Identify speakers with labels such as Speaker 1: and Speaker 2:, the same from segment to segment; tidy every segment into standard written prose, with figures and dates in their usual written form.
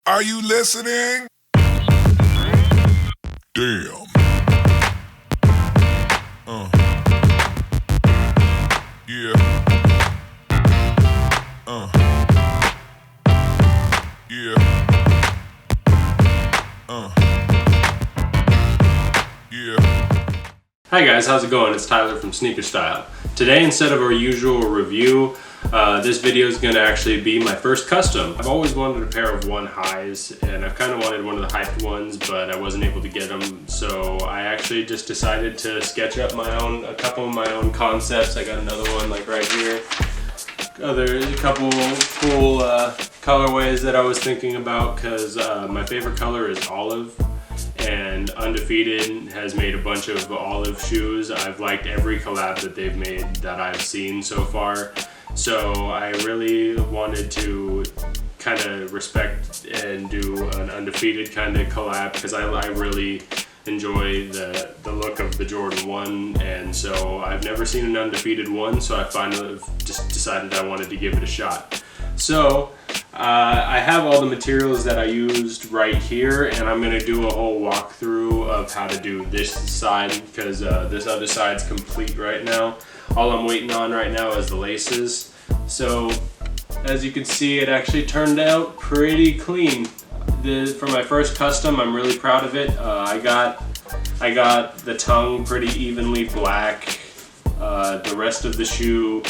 Speaker 1: Are you listening? Damn. Yeah. Yeah. Yeah.
Speaker 2: Hi guys, how's it going? It's Tyler from SNEAKERstyle. Today, instead of our usual review, this video is going to actually be my first custom. I've always wanted a pair of one highs, and I've kind of wanted one of the hyped ones, but I wasn't able to get them. So I actually just decided to sketch up a couple of my own concepts. I got another one like right here. A couple cool colorways that I was thinking about, because my favorite color is olive. And Undefeated has made a bunch of olive shoes. I've liked every collab that they've made that I've seen so far. So I really wanted to kind of respect and do an Undefeated kind of collab, because I really enjoy the look of the Jordan 1, and so I've never seen an Undefeated 1, so I finally just decided I wanted to give it a shot. So I have all the materials that I used right here, and I'm going to do a whole walkthrough of how to do this side, because this other side's complete right now. All I'm waiting on right now is the laces. So as you can see, it actually turned out pretty clean. For my first custom, I'm really proud of it. I got the tongue pretty evenly black. The rest of the shoe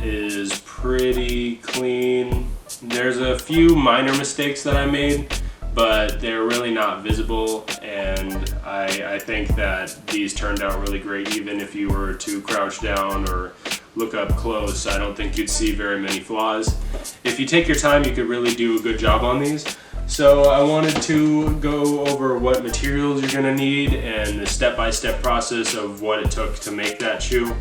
Speaker 2: is pretty clean. There's a few minor mistakes that I made, but they're really not visible, and I think that these turned out really great. Even if you were to crouch down or look up close, I don't think you'd see very many flaws. If you take your time, you could really do a good job on these. So I wanted to go over what materials you're going to need and the step-by-step process of what it took to make that shoe.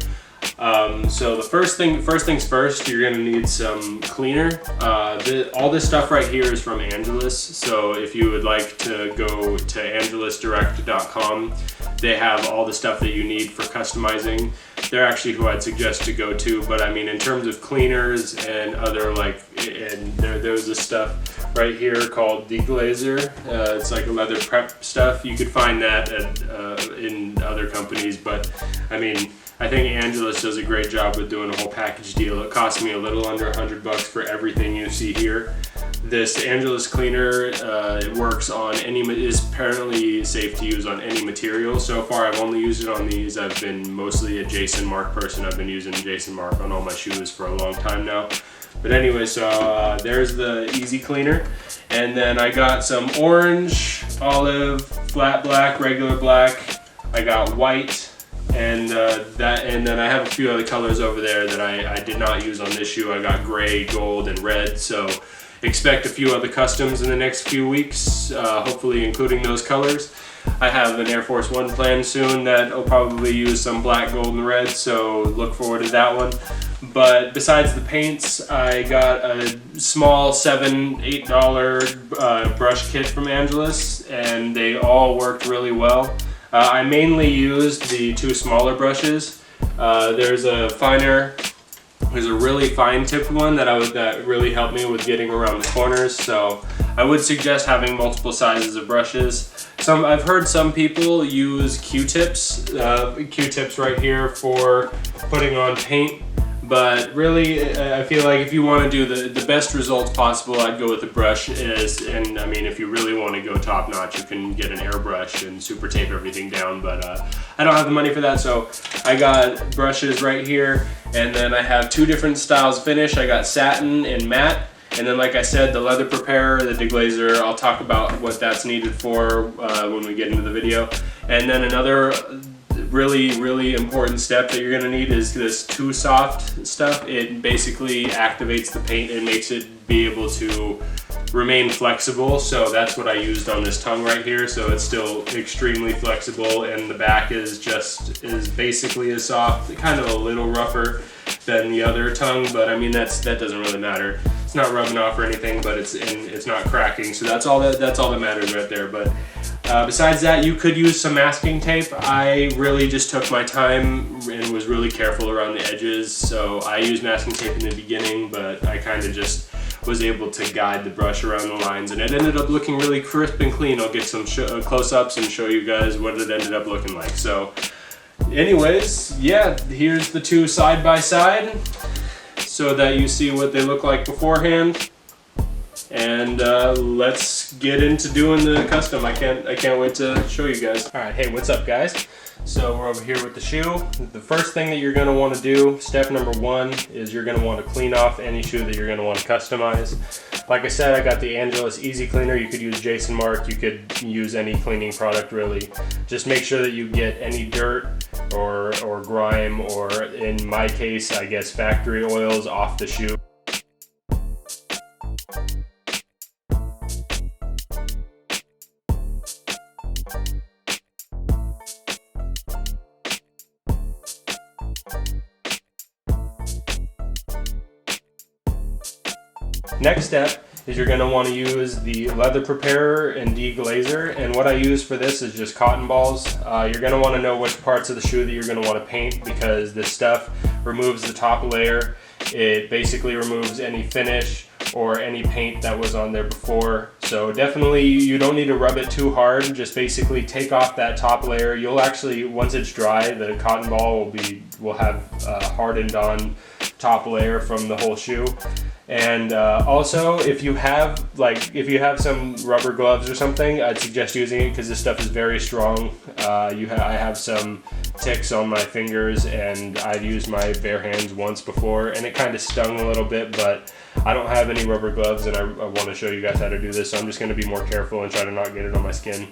Speaker 2: So the first things first, you're going to need some cleaner. All this stuff right here is from Angelus, so if you would like to go to angelusdirect.com, they have all the stuff that you need for customizing. They're actually who I'd suggest to go to, but I mean, in terms of cleaners and other there's this stuff right here called Deglazer. It's like a leather prep stuff. You could find that in other companies, but I mean, I think Angelus does a great job with doing a whole package deal. It cost me a little under $100 for everything you see here. This Angelus cleaner it works on is apparently safe to use on any material. So far I've only used it on these. I've been mostly a Jason Mark person. I've been using Jason Mark on all my shoes for a long time now. But anyway, so there's the easy cleaner. And then I got some orange, olive, flat black, regular black. I got white. And then I have a few other colors over there that I did not use on this shoe. I got gray, gold, and red, so expect a few other customs in the next few weeks, hopefully including those colors. I have an Air Force One planned soon that will probably use some black, gold, and red, so look forward to that one. But besides the paints, I got a small $7, $8 brush kit from Angelus, and they all worked really well. I mainly used the two smaller brushes. There's a really fine tipped one that really helped me with getting around the corners. So I would suggest having multiple sizes of brushes. I've heard some people use Q-tips. Q-tips right here for putting on paint. But really, I feel like if you want to do the best results possible, I'd go with the brush. And I mean, if you really want to go top notch, you can get an airbrush and super tape everything down. But I don't have the money for that, so I got brushes right here. And then I have two different styles of finish. I got satin and matte. And then, like I said, the leather preparer, the Deglazer, I'll talk about what that's needed for when we get into the video. And then another really important step that you're going to need is this Too Soft stuff. It basically activates the paint and makes it be able to remain flexible. So that's what I used on this tongue right here. So it's still extremely flexible, and the back is basically as soft, kind of a little rougher than the other tongue, but I mean that doesn't really matter. It's not rubbing off or anything, but it's not cracking. So that's all that matters right there. But besides that, you could use some masking tape. I really just took my time and was really careful around the edges. So I used masking tape in the beginning, but I kind of just was able to guide the brush around the lines, and it ended up looking really crisp and clean. I'll get some close-ups and show you guys what it ended up looking like. So anyways, yeah, here's the two side by side so that you see what they look like beforehand. And let's get into doing the custom. I can't wait to show you guys. All right, hey, what's up, guys? So we're over here with the shoe. The first thing that you're gonna wanna do, step number one, is you're gonna wanna clean off any shoe that you're gonna wanna customize. Like I said, I got the Angelus Easy Cleaner. You could use Jason Mark, you could use any cleaning product really. Just make sure that you get any dirt or grime, or in my case, I guess factory oils off the shoe. Next step is you're going to want to use the leather preparer and deglazer, and what I use for this is just cotton balls. You're going to want to know which parts of the shoe that you're going to want to paint, because this stuff removes the top layer. It basically removes any finish or any paint that was on there before. So definitely you don't need to rub it too hard, just basically take off that top layer. You'll actually, once it's dry, the cotton ball will have hardened on top layer from the whole shoe. And also, if you have some rubber gloves or something, I'd suggest using it, because this stuff is very strong. I have some ticks on my fingers, and I've used my bare hands once before, and it kind of stung a little bit, but I don't have any rubber gloves, and I want to show you guys how to do this, so I'm just going to be more careful and try to not get it on my skin.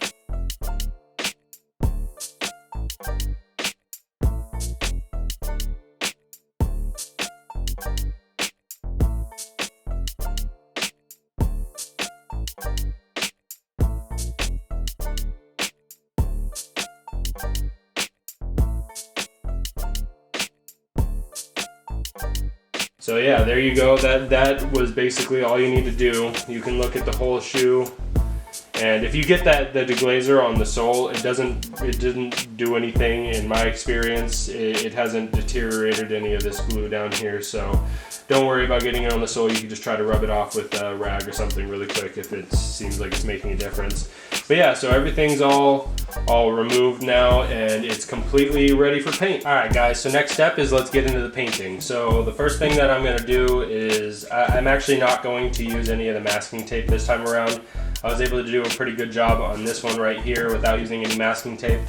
Speaker 2: So yeah, there you go. That was basically all you need to do. You can look at the whole shoe, and if you get the deglazer on the sole, it didn't do anything in my experience. It hasn't deteriorated any of this glue down here, so don't worry about getting it on the sole. You can just try to rub it off with a rag or something really quick if it seems like it's making a difference. But yeah, so everything's all removed now, and it's completely ready for paint. All right, guys, so next step is let's get into the painting. So the first thing that I'm gonna do is, I'm actually not going to use any of the masking tape this time around. I was able to do a pretty good job on this one right here without using any masking tape.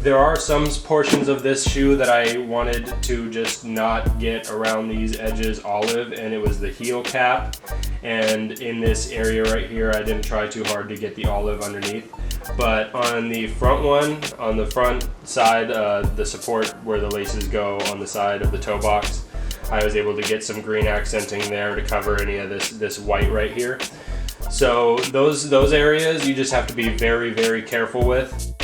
Speaker 2: There are some portions of this shoe that I wanted to just not get around these edges olive, and it was the heel cap. And in this area right here, I didn't try too hard to get the olive underneath. But on the front one, on the front side, the support where the laces go on the side of the toe box, I was able to get some green accenting there to cover any of this white right here. So those areas you just have to be very, very careful with.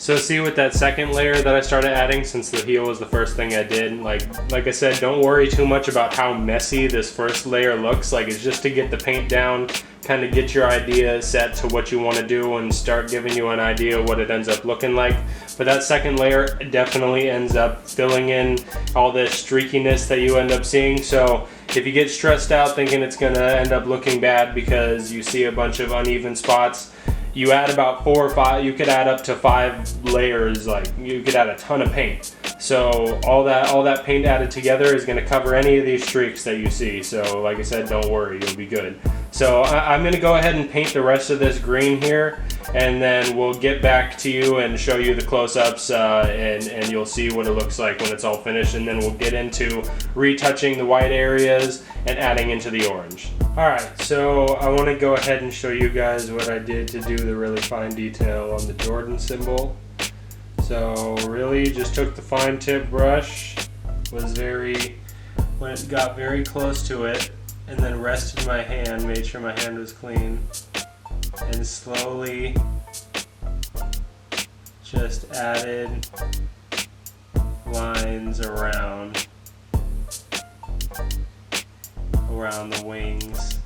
Speaker 2: So see, with that second layer that I started adding, since the heel was the first thing I did, like I said, don't worry too much about how messy this first layer looks. Like, it's just to get the paint down, kind of get your idea set to what you want to do and start giving you an idea of what it ends up looking like. But that second layer definitely ends up filling in all the streakiness that you end up seeing. So if you get stressed out thinking it's going to end up looking bad because you see a bunch of uneven spots, you add about 4 or 5, you could add up to 5 layers, like you could add a ton of paint. So all that paint added together is going to cover any of these streaks that you see. So like I said, don't worry, you'll be good. So I'm going to go ahead and paint the rest of this green here, and then we'll get back to you and show you the close-ups, and you'll see what it looks like when it's all finished, and then we'll get into retouching the white areas and adding into the orange. Alright, so I want to go ahead and show you guys what I did to do the really fine detail on the Jordan symbol. So really just took the fine tip brush, got very close to it, and then rested my hand, made sure my hand was clean, and slowly just added lines around the wings.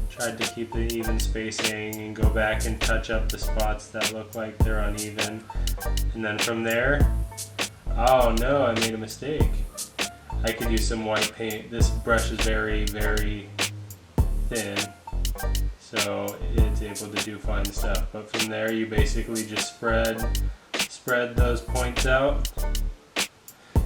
Speaker 2: Tried to keep the even spacing and go back and touch up the spots that look like they're uneven. And then from there, oh no, I made a mistake. I could use some white paint. This brush is very, very thin, so it's able to do fine stuff. But from there, you basically just spread those points out,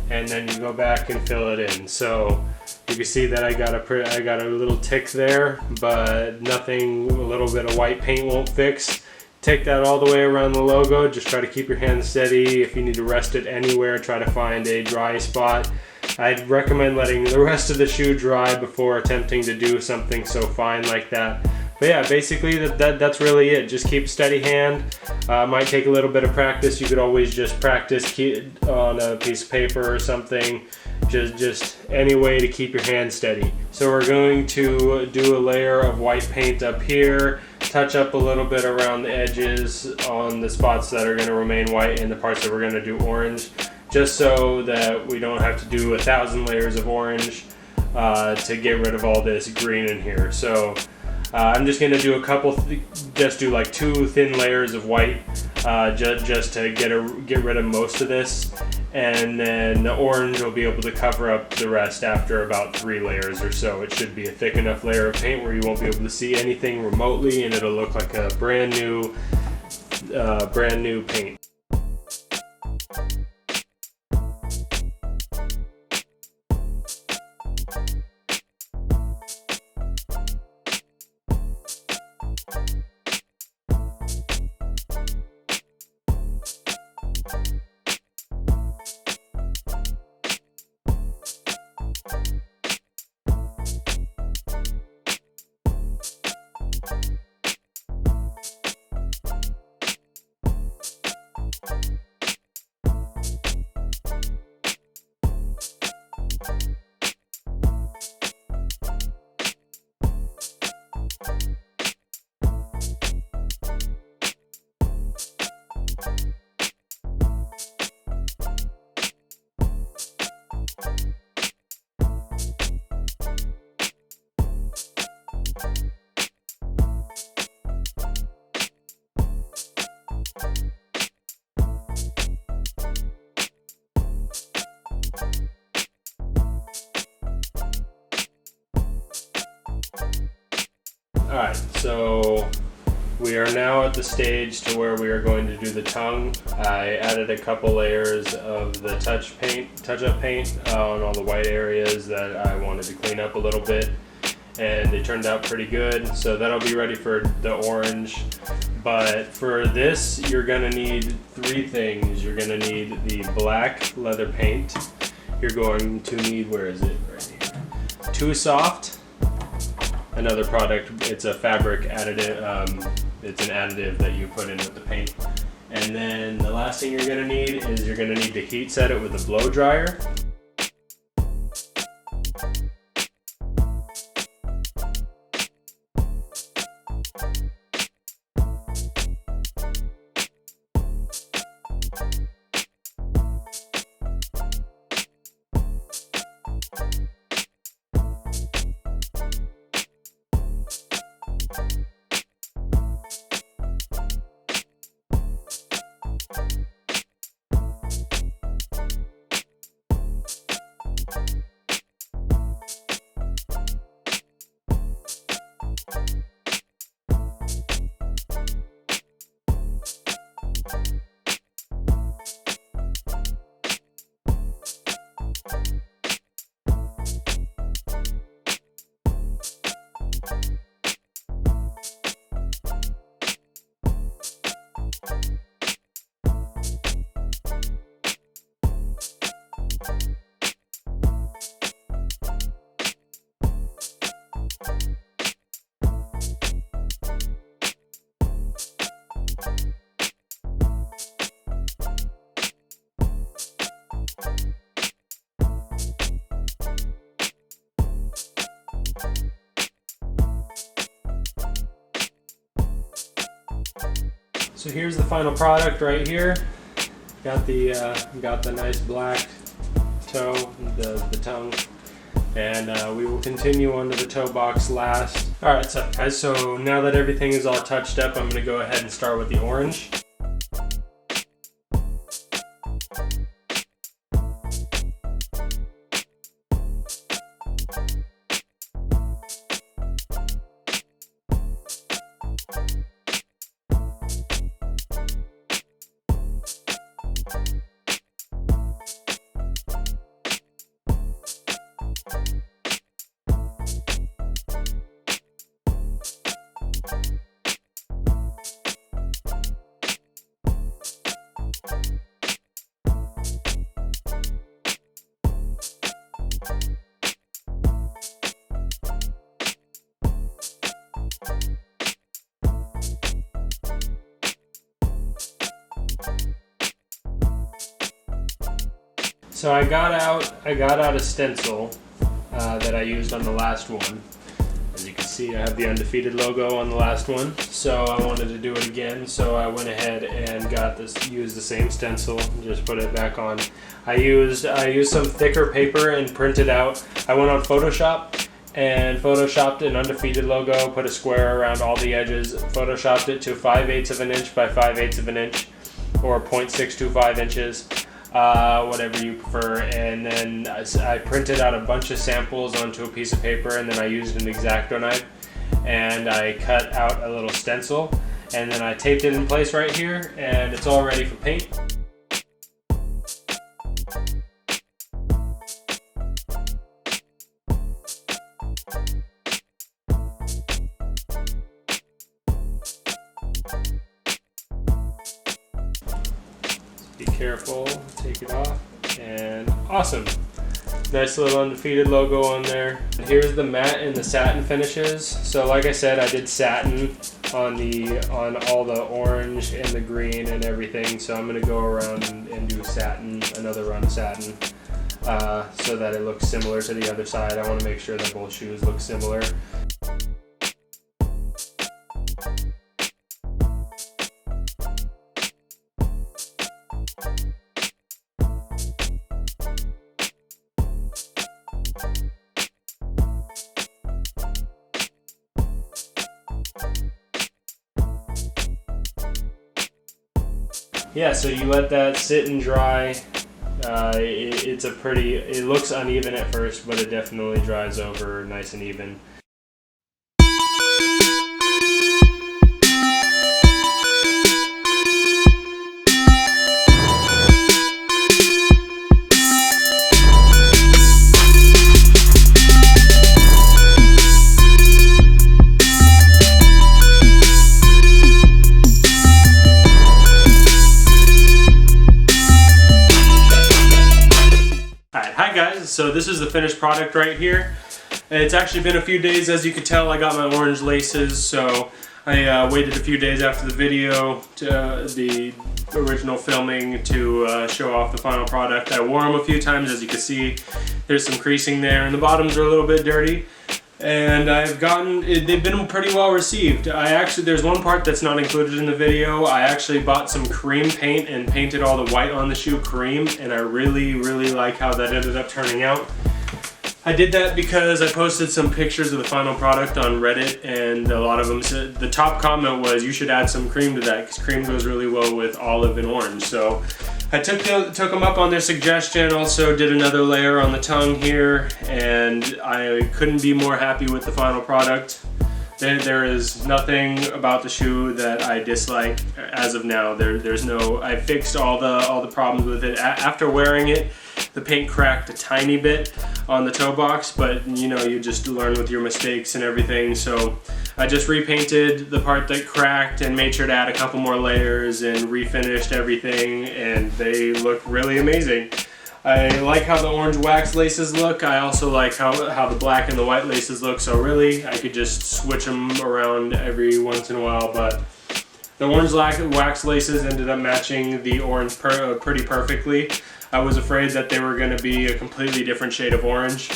Speaker 2: and then you go back and fill it in. So you can see that I got a little tick there, but nothing a little bit of white paint won't fix. Take that all the way around the logo. Just try to keep your hand steady. If you need to rest it anywhere, try to find a dry spot. I'd recommend letting the rest of the shoe dry before attempting to do something so fine like that. But yeah, basically that's really it. Just keep a steady hand. Might take a little bit of practice. You could always just practice on a piece of paper or something. Just any way to keep your hand steady. So we're going to do a layer of white paint up here, touch up a little bit around the edges on the spots that are going to remain white and the parts that we're going to do orange, just so that we don't have to do 1,000 layers of orange to get rid of all this green in here. So I'm just going to do like 2 thin layers of white just to get rid of most of this, and then the orange will be able to cover up the rest after about 3 layers or so. It should be a thick enough layer of paint where you won't be able to see anything remotely, and it'll look like a brand new paint. Alright, so we are now at the stage to where we are going to do the tongue. I added a couple layers of the touch-up paint on all the white areas that I wanted to clean up a little bit, and they turned out pretty good. So that'll be ready for the orange. But for this, you're gonna need 3 things. You're gonna need the black leather paint. You're going to need, where is it? Right here. Too Soft. Another product, it's a fabric additive, it's an additive that you put in with the paint. And then the last thing you're going to need is you're going to need to heat set it with a blow dryer. So here's the final product right here. Got the nice black toe, the tongue, and we will continue onto the toe box last. All right, so guys, so now that everything is all touched up, I'm gonna go ahead and start with the orange. So I got out a stencil that I used on the last one. As you can see, I have the Undefeated logo on the last one. So I wanted to do it again, so I went ahead and used the same stencil, just put it back on. I used some thicker paper and printed out. I went on Photoshop and photoshopped an Undefeated logo, put a square around all the edges, photoshopped it to 5/8 of an inch by 5/8 of an inch, or 0.625 inches. Whatever you prefer, and then I printed out a bunch of samples onto a piece of paper, and then I used an X-Acto knife and I cut out a little stencil, and then I taped it in place right here, and it's all ready for paint. Be careful, take it off, and awesome. Nice little Undefeated logo on there. And here's the matte and the satin finishes. So like I said, I did satin on all the orange and the green and everything. So I'm gonna go around and do satin, another run of satin, so that it looks similar to the other side. I wanna make sure that both shoes look similar. Yeah, so you let that sit and dry. It looks uneven at first, but it definitely dries over nice and even. So this is the finished product right here. It's actually been a few days, as you can tell. I got my orange laces, so I waited a few days after the video, the original filming, to show off the final product. I wore them a few times. As you can see, there's some creasing there, and the bottoms are a little bit dirty. And they've been pretty well received. There's one part that's not included in the video. I actually bought some cream paint and painted all the white on the shoe cream, and I really, really like how that ended up turning out. I did that because I posted some pictures of the final product on Reddit, and a lot of them said, the top comment was, you should add some cream to that, because cream goes really well with olive and orange. So I took them up on their suggestion, also did another layer on the tongue here, and I couldn't be more happy with the final product. There is nothing about the shoe that I dislike as of now. I fixed all the problems with it. After wearing it, the paint cracked a tiny bit on the toe box, but you know, you just learn with your mistakes and everything. So I just repainted the part that cracked and made sure to add a couple more layers and refinished everything, and they look really amazing. I like how the orange wax laces look. I also like how the black and the white laces look, so really I could just switch them around every once in a while, but the orange wax laces ended up matching the orange pretty perfectly. I was afraid that they were going to be a completely different shade of orange,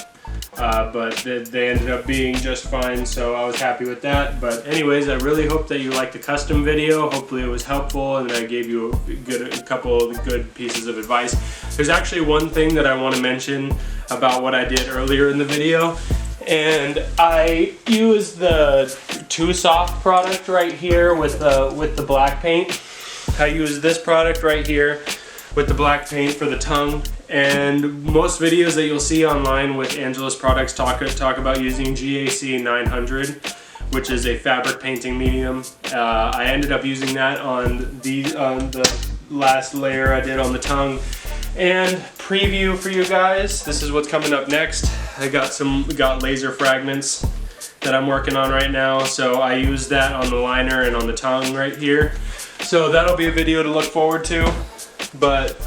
Speaker 2: but they ended up being just fine, so I was happy with that. But anyways, I really hope that you liked the custom video. Hopefully it was helpful and I gave you a couple of good pieces of advice. There's actually one thing that I want to mention about what I did earlier in the video, and I used the Too Soft product right here with the black paint. I used this product right here with the black paint for the tongue, and most videos that you'll see online with Angela's products talk about using GAC 900, which is a fabric painting medium. I ended up using that on the last layer I did on the tongue. And preview for you guys, this is what's coming up next. I got laser fragments that I'm working on right now, so I used that on the liner and on the tongue right here. So that'll be a video to look forward to. But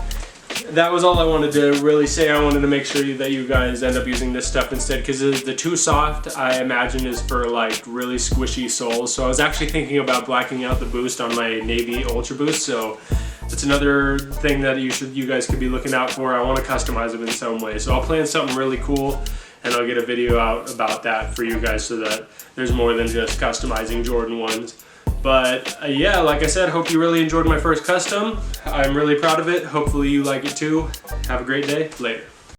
Speaker 2: that was all I wanted to really say. I wanted to make sure that you guys end up using this stuff instead, because the Too Soft, I imagine, is for like really squishy soles. So I was actually thinking about blacking out the boost on my Navy Ultra Boost. So that's another thing that you guys could be looking out for. I want to customize them in some way. So I'll plan something really cool, and I'll get a video out about that for you guys so that there's more than just customizing Jordan 1s. But yeah, like I said, hope you really enjoyed my first custom. I'm really proud of it. Hopefully you like it too. Have a great day. Later.